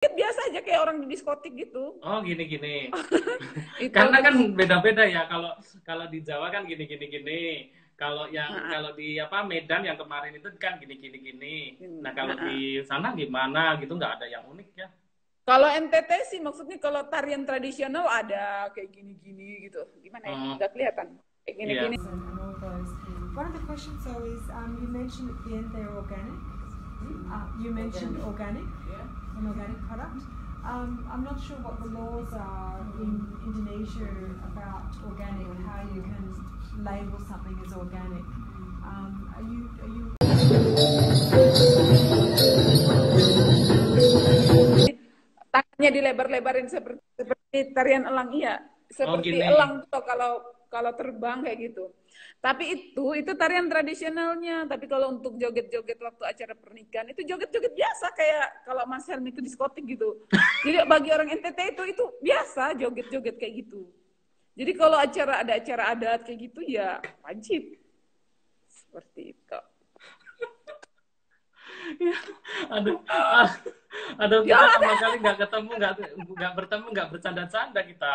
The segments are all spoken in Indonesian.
biasa aja kayak orang di diskotik gitu. Oh, gini-gini. Itu Karena kan terus beda-beda ya. Kalau kalau di Jawa kan gini-gini-gini. nah, Kalau di apa Medan yang kemarin itu kan gini-gini-gini. Nah, kalau nah. di sana gimana gitu, nggak ada yang unik ya. Kalau NTT sih maksudnya kalau tarian tradisional ada kayak gini-gini gitu. Gimana ya? Hmm, Nggak kelihatan. Kayak iya. gini-gini. And all those. One of the questions though is you mentioned at the end they're organic. You mentioned organic, an organic product. I'm not sure what the laws are in Indonesia about organic, how you can label something as organic. Are you Tangannya dilebar-lebarin seperti tarian elang, iya. Oh, Seperti gini. elang tuh kalau kalau terbang kayak gitu. Tapi itu tarian tradisionalnya. Tapi kalau untuk joget-joget waktu acara pernikahan itu joget-joget biasa kayak kalau Mas Helmi itu diskotik gitu. Jadi bagi orang NTT itu biasa joget-joget kayak gitu. Jadi kalau ada acara adat kayak gitu ya wajib seperti itu. Ya, aduh, ah, aduh Ya kita ada. sama kali nggak bertemu, nggak bercanda-canda kita.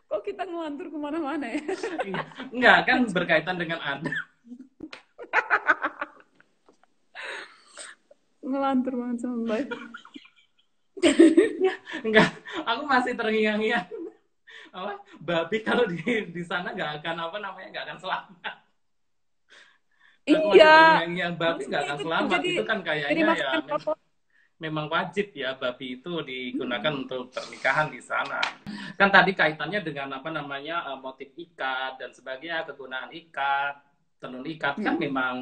Kok kita ngelantur kemana-mana ya? Iya, nggak kan berkaitan dengan Anda. Ngelantur banget sama Mbak. Nggak, aku masih terngiang-ngiang. Apa, babi kalau di sana nggak akan apa namanya nggak akan selamat. Aku masih Iya, terngiang-ngiang babi nggak maksudnya akan itu selamat. Itu kan jadi kayaknya ya makanan favorit. memang wajib ya babi itu digunakan untuk pernikahan di sana. Kan tadi kaitannya dengan apa namanya motif ikat dan sebagainya, kegunaan ikat, tenun ikat kan Hmm. memang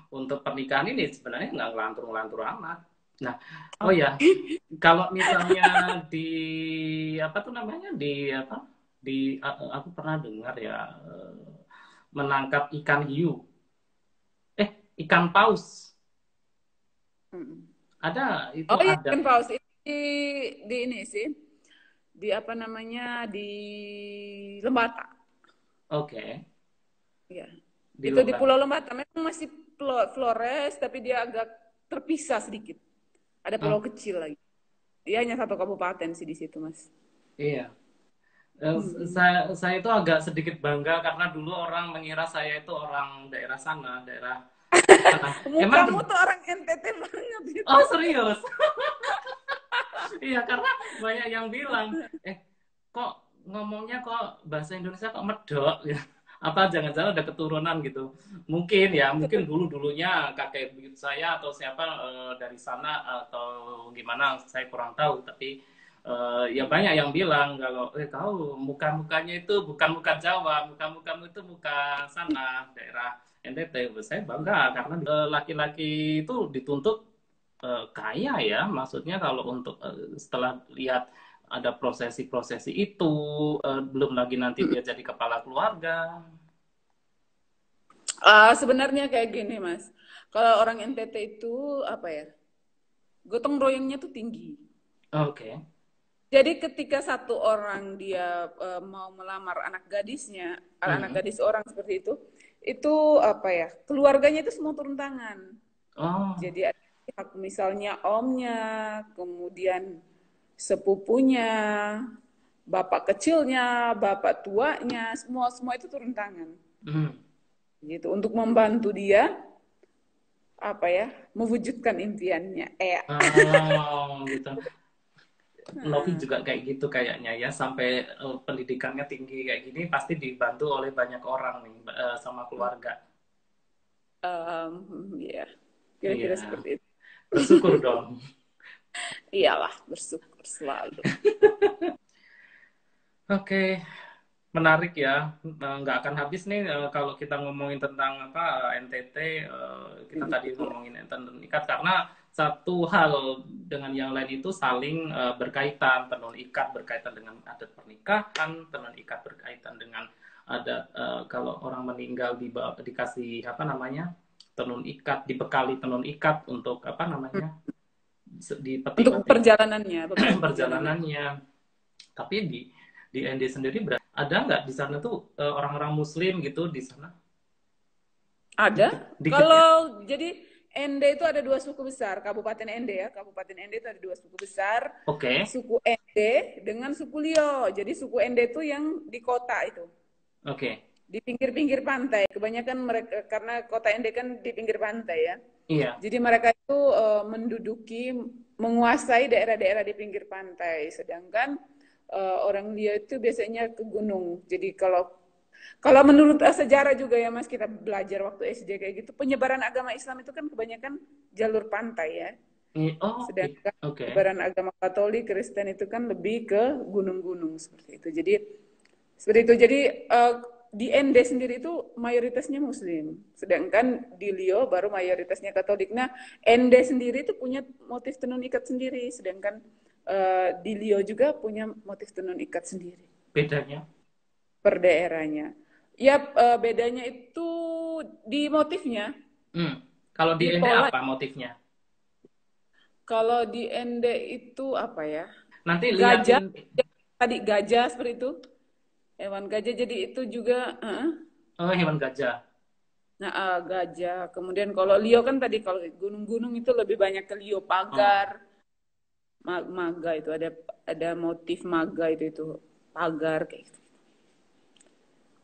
untuk pernikahan ini sebenarnya nggak ngelantur-ngelantur amat. Nah, oh Oke. ya, kalau misalnya di apa tuh namanya di apa aku pernah dengar ya menangkap ikan hiu, ikan paus Hmm. ada itu Oh iya ada. kan paus ini di ini sih di apa namanya di Lembata. Oke, Ya, di itu di Lembata. Pulau Lembata memang masih Flores tapi dia agak terpisah sedikit. Ada pulau Oh, kecil lagi. Dia hanya satu kabupaten sih di situ Mas. iya. Hmm. Saya itu agak sedikit bangga karena dulu orang mengira saya itu orang daerah sana, daerah sana. Emang Mukamu tuh orang NTT banget gitu. oh serius? Iya, karena banyak yang bilang, kok ngomongnya kok bahasa Indonesia kok medok ya. Apa jangan-jangan ada keturunan gitu. Mungkin ya, mungkin dulu-dulunya kakek buyut saya atau siapa dari sana atau gimana saya kurang tahu, tapi ya banyak yang bilang kalau kau muka-mukanya itu bukan muka Jawa, muka-mukamu itu muka sana, daerah NTT. Saya bangga karena laki-laki itu dituntut kaya ya, maksudnya kalau untuk setelah lihat ada prosesi-prosesi itu, belum lagi nanti dia jadi kepala keluarga. Sebenarnya kayak gini Mas. Kalau orang NTT itu apa ya? Gotong royongnya tuh tinggi. Oke. Jadi ketika satu orang dia mau melamar anak gadisnya, anak Hmm. gadis orang seperti itu apa ya? Keluarganya itu semua turun tangan. Oh. Jadi ada misalnya omnya, kemudian sepupunya, bapak kecilnya, bapak tuanya, semua semua itu turun tangan. Hmm. Gitu untuk membantu dia apa ya? Mewujudkan impiannya. Oh, gitu. Novi Nah, juga kayak gitu kayaknya ya, sampai pendidikannya tinggi kayak gini pasti dibantu oleh banyak orang nih sama keluarga. ya kira-kira Iya, seperti itu. bersyukur dong. Iyalah, bersyukur selalu. Oke, menarik ya. Nggak akan habis nih kalau kita ngomongin tentang apa NTT. Kita tadi ngomongin tenun ikat karena satu hal dengan yang lain itu saling berkaitan. Tenun ikat berkaitan dengan adat pernikahan, tenun ikat berkaitan dengan adat kalau orang meninggal dikasih apa namanya tenun ikat, dibekali tenun ikat untuk apa namanya di Untuk peti-peti perjalanannya, bekal perjalanan. perjalanannya. Tapi di ND sendiri ada nggak di sana tuh orang-orang Muslim gitu di sana? Ada. Dikit, dikit ya. Kalau jadi Ende itu ada 2 suku besar, Kabupaten Ende ya. Kabupaten Ende itu ada 2 suku besar. Oke. Suku Ende dengan suku Lio. Jadi suku Ende itu yang di kota itu. Oke. Di pinggir-pinggir pantai. Kebanyakan mereka, karena kota Ende kan di pinggir pantai ya. Iya. Jadi mereka itu menguasai daerah-daerah di pinggir pantai. Sedangkan orang Lio itu biasanya ke gunung. Jadi kalau menurut sejarah juga ya Mas, kita belajar waktu SD kayak gitu, penyebaran agama Islam itu kan kebanyakan jalur pantai ya. Oh, Sedangkan oke. penyebaran agama Katolik, Kristen itu kan lebih ke gunung-gunung seperti itu. Jadi seperti itu. Jadi di Ende sendiri itu mayoritasnya Muslim, sedangkan di Lio baru mayoritasnya Katolik. Nah, Ende sendiri itu punya motif tenun ikat sendiri, sedangkan di Lio juga punya motif tenun ikat sendiri. Bedanya? Per daerahnya. Ya, bedanya itu di motifnya. Kalau di Di Ende pola. apa motifnya? Kalau di Ende itu apa ya? Nanti Gajah. liatin. Tadi gajah seperti itu. Hewan gajah, jadi itu juga. Oh, hewan gajah. Nah, gajah. Kemudian kalau Lio kan tadi, kalau gunung-gunung itu lebih banyak ke Lio, pagar. Maga itu ada motif maga itu pagar kayak gitu.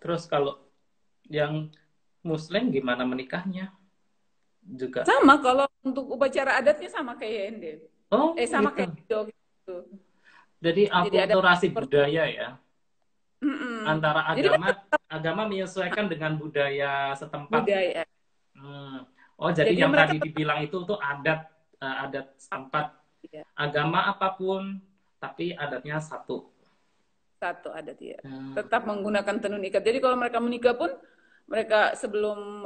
Terus kalau yang Muslim gimana menikahnya? Juga. Sama, kalau untuk upacara adatnya sama kayak Ende. Oh, Sama gitu. kayak Lio gitu. Jadi akulturasi budaya ya. Antara Jadi agama menyesuaikan dengan budaya setempat. budaya. Oh, jadi yang mereka tadi dibilang itu tuh adat setempat. Iya. Agama apapun, tapi adatnya satu. Satu adat ya. Tetap menggunakan tenun ikat. Jadi kalau mereka menikah pun, mereka sebelum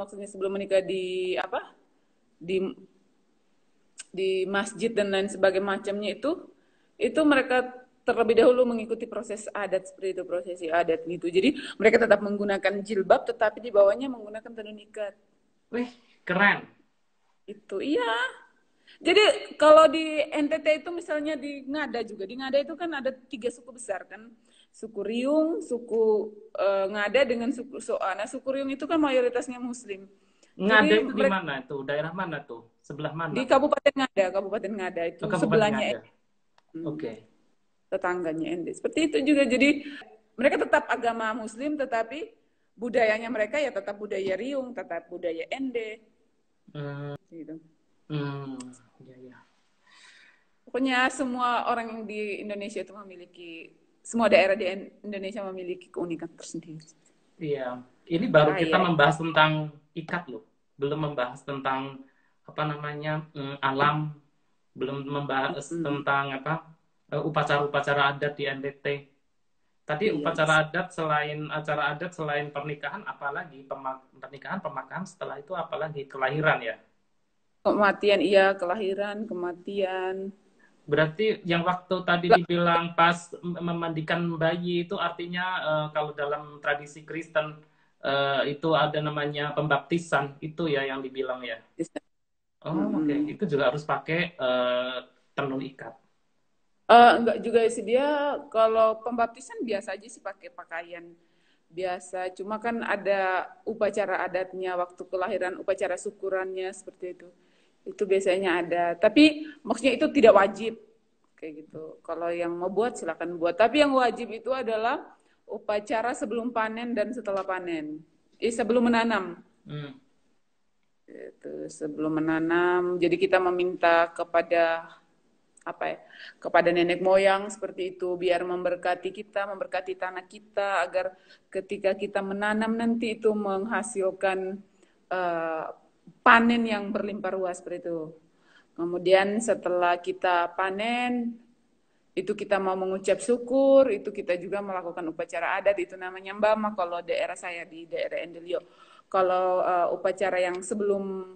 menikah di masjid dan lain sebagainya macamnya itu mereka terlebih dahulu mengikuti proses adat seperti itu, prosesi adat gitu. Jadi mereka tetap menggunakan jilbab, tetapi di bawahnya menggunakan tenun ikat. Wih, keren. Itu iya. Jadi kalau di NTT itu misalnya di Ngada juga, di Ngada itu kan ada 3 suku besar kan, suku Riung, suku Ngada dengan suku Soa. Nah, suku Riung itu kan mayoritasnya Muslim. Ngada itu di mana itu? Daerah mana tuh? Sebelah mana? Di Kabupaten Ngada itu sebelahnya. Oke. Tetangganya Ende. Seperti itu juga. Jadi mereka tetap agama Muslim, tetapi budayanya mereka ya tetap budaya Riung, tetap budaya Ende. Gitu. Ya. Pokoknya semua orang yang di Indonesia itu semua daerah di Indonesia memiliki keunikan tersendiri. Iya, ini baru kita membahas tentang ikat loh, belum membahas tentang alam, belum membahas tentang upacara-upacara adat di NTT. Tadi upacara adat selain pernikahan, apalagi pernikahan, pemakaman, setelah itu apalagi kelahiran ya. Kematian, iya, kelahiran, kematian. Berarti yang waktu tadi dibilang pas memandikan bayi itu artinya kalau dalam tradisi Kristen itu ada namanya pembaptisan, itu ya yang dibilang ya. Oke. Itu juga harus pakai tenun ikat. Enggak juga sih, dia kalau pembaptisan biasa aja sih pakai pakaian biasa. Cuma kan ada upacara adatnya waktu kelahiran, upacara syukurannya seperti itu. Itu biasanya ada. Tapi maksudnya itu tidak wajib kayak gitu. Kalau yang mau buat silakan buat. Tapi yang wajib itu adalah upacara sebelum panen dan setelah panen. Sebelum menanam. Itu sebelum menanam. Jadi kita meminta kepada kepada nenek moyang seperti itu, biar memberkati kita, memberkati tanah kita, agar ketika kita menanam nanti itu menghasilkan panen yang berlimpah ruas seperti itu. Kemudian setelah kita panen, itu kita mau mengucap syukur, itu kita juga melakukan upacara adat, itu namanya Mbama kalau daerah saya di daerah Endelio. Kalau upacara yang sebelum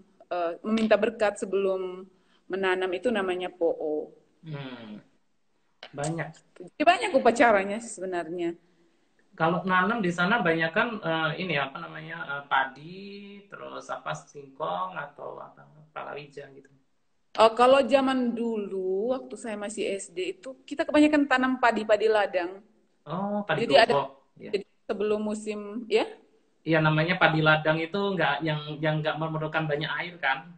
meminta berkat sebelum menanam itu namanya Po'o. Banyak. Jadi banyak upacaranya sebenarnya. Kalau nanam di sana banyak kan padi, terus singkong atau palawija gitu. Kalau zaman dulu waktu saya masih SD itu kita kebanyakan tanam padi ladang. Oh, padi jadi goko. Jadi sebelum musim ya. Iya, namanya padi ladang itu yang nggak memerlukan banyak air kan?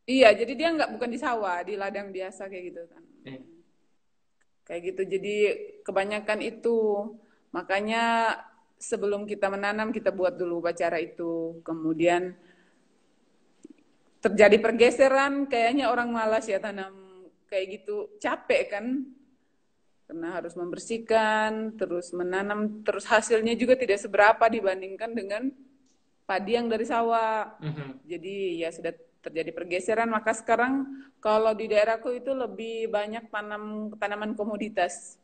Iya, jadi dia bukan di sawah, di ladang biasa kayak gitu kan. Eh, Kayak gitu. Jadi kebanyakan itu. Makanya sebelum kita menanam kita buat dulu upacara itu. Kemudian terjadi pergeseran, kayaknya orang malas ya tanam kayak gitu. Capek kan? Karena harus membersihkan, terus menanam, terus hasilnya juga tidak seberapa dibandingkan dengan padi yang dari sawah. mhm. Jadi ya sudah terjadi pergeseran, maka sekarang kalau di daerahku itu lebih banyak tanaman komoditas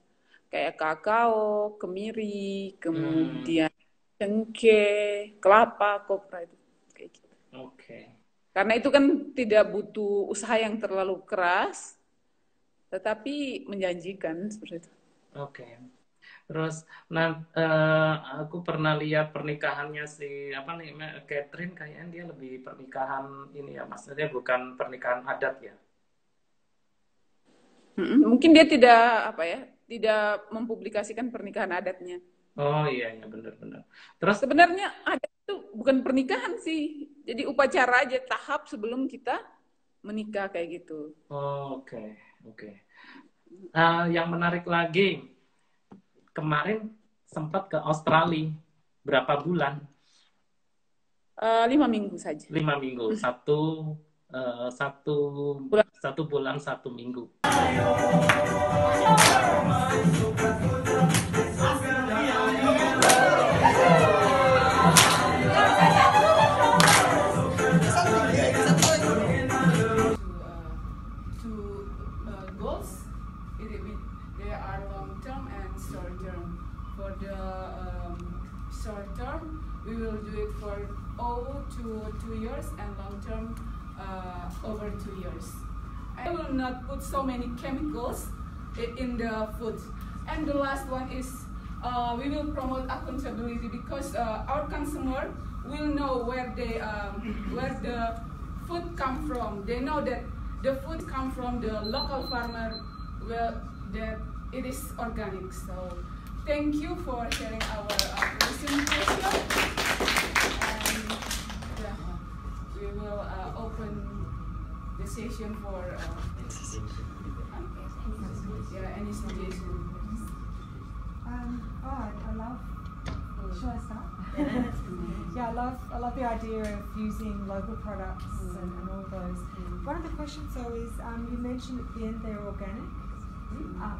kayak kakao, kemiri, Hmm, kemudian cengkeh, kelapa, kopra itu kayak gitu. oke. Karena itu kan tidak butuh usaha yang terlalu keras, tetapi menjanjikan seperti itu. Oke. Terus, nah, aku pernah lihat pernikahannya si apa nih, Catherine, kayaknya dia lebih pernikahan ini ya, maksudnya bukan pernikahan adat ya. Mungkin dia tidak mempublikasikan pernikahan adatnya. Oh iya, iya benar-benar. Terus, Sebenarnya adat itu bukan pernikahan sih, jadi upacara aja tahap sebelum kita menikah kayak gitu. oh, oke, oke. Yang menarik lagi, kemarin sempat ke Australia berapa bulan? 5 minggu saja. 5 minggu, eh, satu Bulan. 1 bulan 1 minggu. To goals, they are long term and short term. For the short term, we will do it for over 2 years and long term over 2 years. I will not put so many chemicals in the food. And the last one is we will promote accountability because our consumer will know where the food come from. They know that the food come from the local farmer, that it is organic. So thank you for sharing our presentation. And yeah, we will open the session for any suggestion. I love. Should I start? Yeah, I love the idea of using local products and all those. One of the questions though is you mentioned at the end they're organic.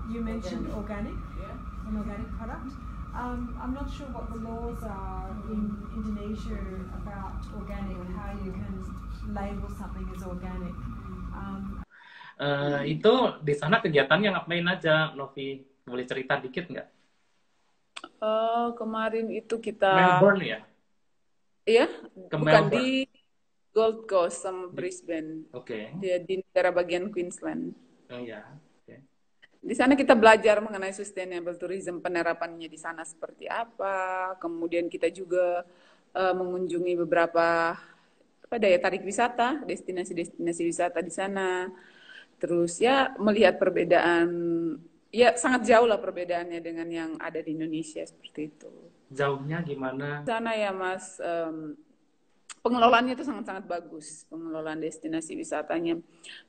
You mentioned organic, Yeah. an organic product. I'm not sure what the laws are in Indonesia about organic, how you can label something as organic. Itu di sana kegiatannya ngapain aja, Novi? Boleh cerita dikit nggak? Kemarin itu kita Melbourne ya? Iya, Ke bukan Melbourne. di Gold Coast sama Brisbane. Oke. Dia di negara bagian Queensland. Oh ya. Oke. Di sana kita belajar mengenai sustainable tourism, penerapannya di sana seperti apa. Kemudian kita juga mengunjungi beberapa daya tarik wisata, destinasi-destinasi wisata di sana. Terus ya melihat perbedaan, ya sangat jauh lah perbedaannya dengan yang ada di Indonesia seperti itu. Jauhnya gimana? Di sana ya Mas, pengelolaannya itu sangat-sangat bagus, pengelolaan destinasi wisatanya.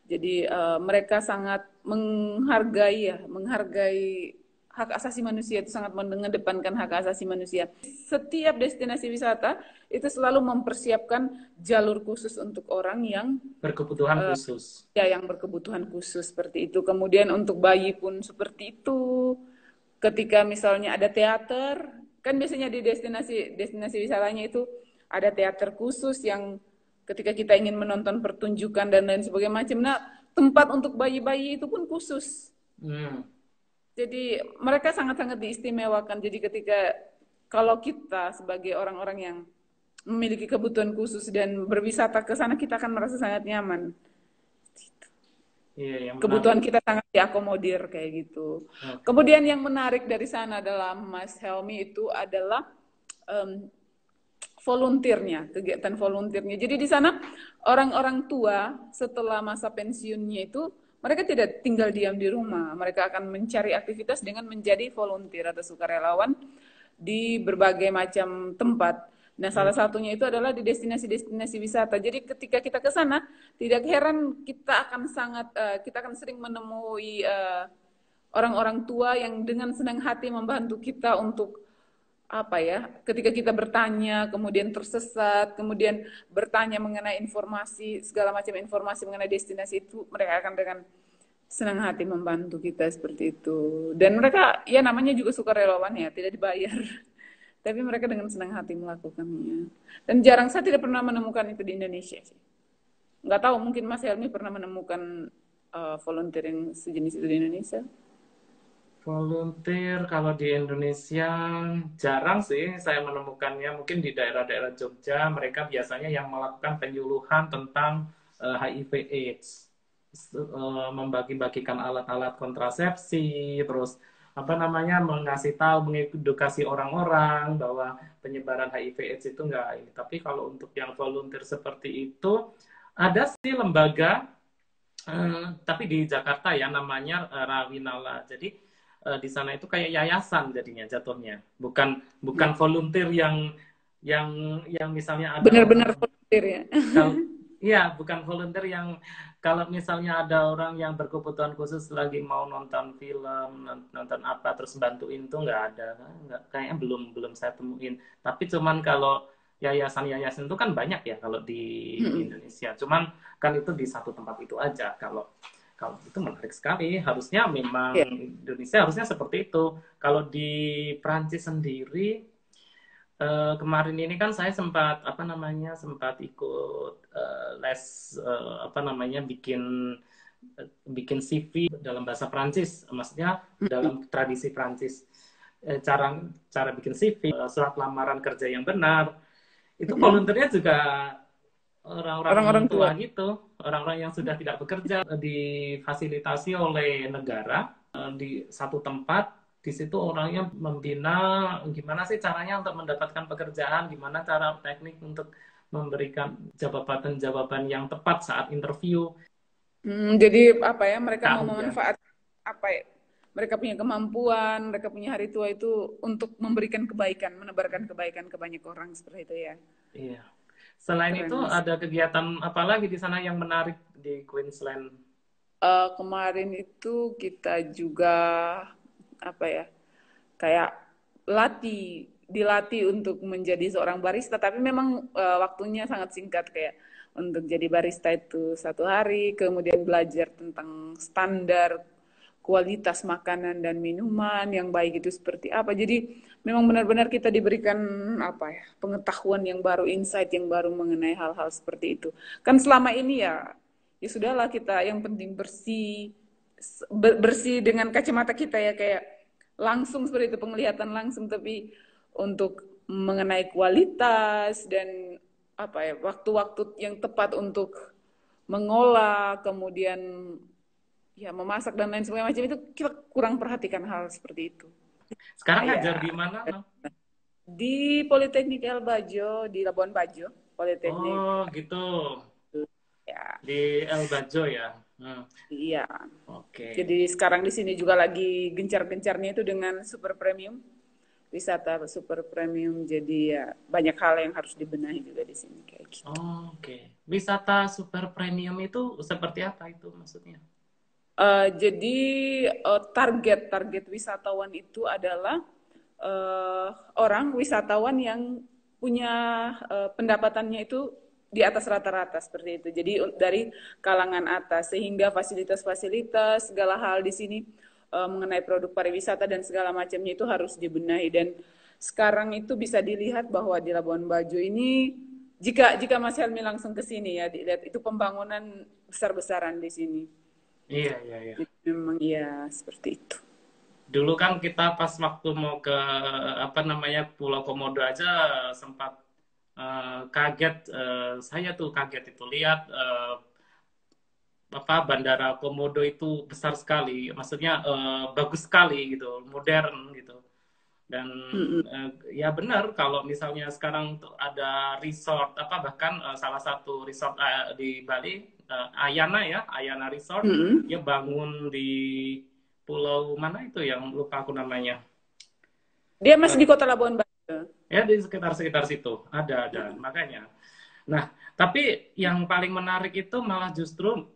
Jadi mereka sangat menghargai hak asasi manusia, itu sangat mengedepankan hak asasi manusia. Setiap destinasi wisata itu selalu mempersiapkan jalur khusus untuk orang yang Berkebutuhan khusus. ya yang berkebutuhan khusus seperti itu. Kemudian untuk bayi pun seperti itu. Ketika misalnya ada teater, kan biasanya di destinasi wisatanya itu ada teater khusus yang ketika kita ingin menonton pertunjukan dan lain sebagainya macam. Nah, tempat untuk bayi-bayi itu pun khusus. Jadi mereka sangat-sangat diistimewakan. Jadi ketika kalau kita sebagai orang-orang yang memiliki kebutuhan khusus dan berwisata ke sana, kita akan merasa sangat nyaman. Iya, yang Kebutuhan kita sangat diakomodir kayak gitu. Kemudian yang menarik dari sana adalah Mas Helmi itu adalah volunteernya, kegiatan volunteernya. Jadi di sana orang-orang tua setelah masa pensiunnya itu mereka tidak tinggal diam di rumah. Mereka akan mencari aktivitas dengan menjadi volunteer atau sukarelawan di berbagai macam tempat. Nah, salah satunya itu adalah di destinasi-destinasi wisata. Jadi ketika kita ke sana, tidak heran kita akan sering menemui orang-orang tua yang dengan senang hati membantu kita untuk apa ya, ketika kita bertanya, kemudian tersesat, kemudian bertanya mengenai informasi, segala macam informasi mengenai destinasi itu, mereka akan dengan senang hati membantu kita seperti itu. Dan mereka, ya namanya juga sukarelawan ya, tidak dibayar. Tapi mereka dengan senang hati melakukannya. Dan jarang, saya tidak pernah menemukan itu di Indonesia sih. Nggak tahu, mungkin Mas Helmi pernah menemukan volunteer yang sejenis itu di Indonesia? Volunteer kalau di Indonesia jarang sih saya menemukannya. Mungkin di daerah-daerah Jogja mereka biasanya yang melakukan penyuluhan tentang HIV/AIDS, membagi-bagikan alat-alat kontrasepsi, terus mengasih tahu, mengedukasi orang-orang bahwa penyebaran HIV/AIDS itu enggak ini. Tapi kalau untuk yang volunteer seperti itu ada sih lembaga, tapi di Jakarta ya namanya Rawinala. Jadi di sana itu kayak yayasan jadinya jatuhnya, bukan volunteer yang misalnya ada benar-benar volunteer ya. Iya, bukan volunteer yang kalau misalnya ada orang yang berkebutuhan khusus lagi mau nonton film, nonton apa terus bantuin, tuh nggak ada, kayaknya belum saya temuin. Tapi cuman kalau yayasan-yayasan itu kan banyak ya kalau di Indonesia. Cuman kan itu di satu tempat itu aja. Kalau itu menarik sekali, harusnya memang Indonesia harusnya seperti itu. Kalau di Prancis sendiri kemarin ini kan saya sempat ikut les bikin CV dalam bahasa Prancis, maksudnya dalam tradisi Prancis, cara bikin CV, surat lamaran kerja yang benar, itu volunteernya juga orang-orang tua gitu, orang-orang yang sudah tidak bekerja, difasilitasi oleh negara di satu tempat. Di situ orangnya membina gimana sih caranya untuk mendapatkan pekerjaan, gimana cara teknik untuk memberikan jawaban-jawaban yang tepat saat interview. Jadi mereka mau memanfaatkan mereka punya kemampuan, mereka punya hari tua itu untuk memberikan kebaikan, menebarkan kebaikan ke banyak orang seperti itu ya. Iya. Selain itu ada kegiatan apa lagi di sana yang menarik di Queensland? Kemarin itu kita juga kayak dilatih untuk menjadi seorang barista, tapi memang waktunya sangat singkat, kayak untuk jadi barista itu 1 hari, kemudian belajar tentang standar kualitas makanan dan minuman yang baik itu seperti apa. Jadi memang benar-benar kita diberikan pengetahuan yang baru, insight yang baru mengenai hal-hal seperti itu. Kan selama ini ya sudahlah, kita yang penting bersih dengan kacamata kita ya, kayak langsung seperti itu, penglihatan langsung, tapi untuk mengenai kualitas dan waktu-waktu yang tepat untuk mengolah, kemudian ya memasak dan lain sebagainya macam itu, kita kurang perhatikan hal seperti itu. Sekarang ngajar di mana? Di Politeknik El Bajo, di Labuan Bajo, Politeknik. Oh gitu. Ya. Di El Bajo ya. Iya. Oke. Jadi sekarang di sini juga lagi gencar-gencarnya itu dengan super premium, wisata super premium. Jadi ya banyak hal yang harus dibenahi juga di sini kayak gitu. Oke. Wisata super premium itu seperti apa itu maksudnya? Jadi target wisatawan itu adalah orang wisatawan yang punya pendapatannya itu di atas rata-rata seperti itu. Jadi dari kalangan atas, sehingga fasilitas-fasilitas segala hal di sini mengenai produk pariwisata dan segala macamnya itu harus dibenahi. Dan sekarang itu bisa dilihat bahwa di Labuan Bajo ini, jika Mas Helmi langsung ke sini ya, dilihat itu pembangunan besar-besaran di sini. Iya. Jadi memang ya seperti itu. Dulu kan kita pas waktu mau ke Pulau Komodo aja sempat kaget, saya tuh kaget itu lihat Bandara Komodo itu besar sekali, maksudnya bagus sekali gitu, modern gitu. Dan ya benar, kalau misalnya sekarang tuh ada resort bahkan salah satu resort di Bali, Ayana Resort, dia bangun di pulau mana itu yang lupa aku namanya. Dia masih di Kota Labuan Bajo. Ya di sekitar situ ada makanya. Nah, tapi yang paling menarik itu malah justru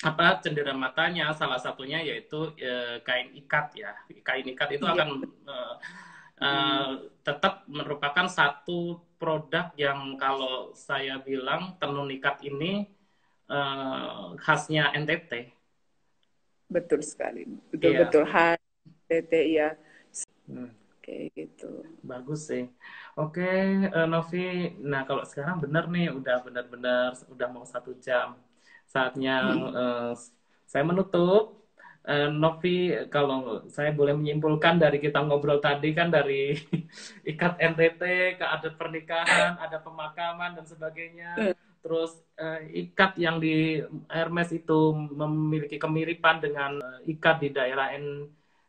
apa cenderammatanya salah satunya yaitu kain ikat ya. Kain ikat itu Iya. akan tetap merupakan satu produk yang kalau saya bilang tenun ikat ini khasnya NTT. Betul sekali. Iya. Betul-betul HTT ya. Hmm. Kayak gitu. Bagus sih. Oke, Novi. Nah, kalau sekarang benar nih, udah benar-benar udah mau 1 jam. Saatnya eh, saya menutup. Novi, kalau saya boleh menyimpulkan dari kita ngobrol tadi kan dari ikat NTT ke adat pernikahan, ada pemakaman dan sebagainya. Terus ikat yang di Hermes itu memiliki kemiripan dengan ikat di daerah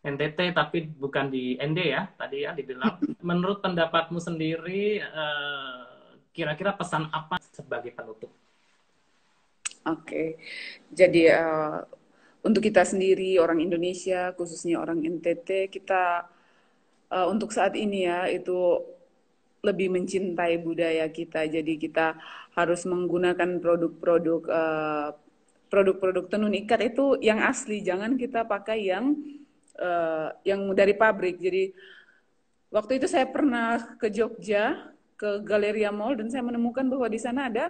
NTT tapi bukan di ND ya tadi ya dibilang. Menurut pendapatmu sendiri kira-kira pesan apa sebagai penutup? Oke. Jadi untuk kita sendiri orang Indonesia, khususnya orang NTT, kita untuk saat ini ya itu lebih mencintai budaya kita. Jadi kita harus menggunakan produk-produk tenun ikat itu yang asli. Jangan kita pakai yang dari pabrik. Jadi waktu itu saya pernah ke Jogja, ke Galleria Mall, dan saya menemukan bahwa di sana ada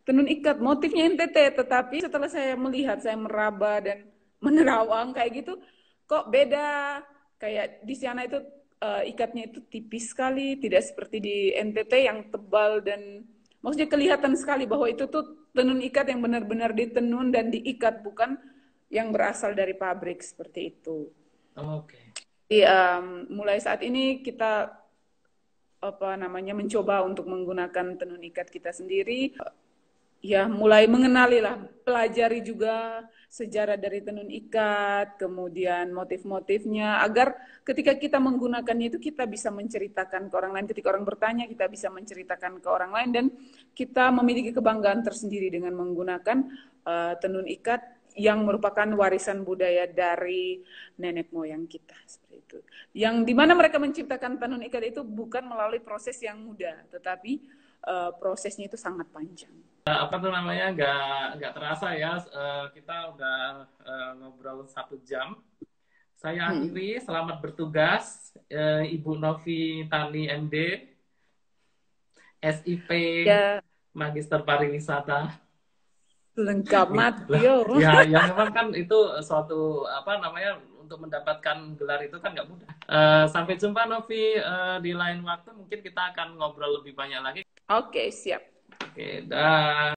tenun ikat, motifnya NTT, tetapi setelah saya melihat, saya meraba dan menerawang kayak gitu, kok beda. Kayak di sana itu ikatnya itu tipis sekali, tidak seperti di NTT yang tebal dan maksudnya kelihatan sekali bahwa itu tuh tenun ikat yang benar-benar ditenun dan diikat, bukan yang berasal dari pabrik seperti itu. Oke. Jadi, mulai saat ini kita mencoba untuk menggunakan tenun ikat kita sendiri. Ya, mulai mengenali lah, pelajari juga sejarah dari tenun ikat, kemudian motif-motifnya, agar ketika kita menggunakannya itu kita bisa menceritakan ke orang lain. Ketika orang bertanya, kita bisa menceritakan ke orang lain, dan kita memiliki kebanggaan tersendiri dengan menggunakan tenun ikat yang merupakan warisan budaya dari nenek moyang kita, seperti itu. Yang dimana mereka menciptakan tenun ikat itu bukan melalui proses yang mudah, tetapi prosesnya itu sangat panjang. Apa tuh namanya nggak terasa ya kita udah ngobrol 1 jam. Saya akhiri, selamat bertugas Ibu Novi Tani MD, SIP, Ya, Magister Pariwisata. lengkap mati Ya memang kan itu suatu apa namanya untuk mendapatkan gelar itu kan nggak mudah. Sampai jumpa Novi di lain waktu, mungkin kita akan ngobrol lebih banyak lagi. Oke, siap. Oke, dah.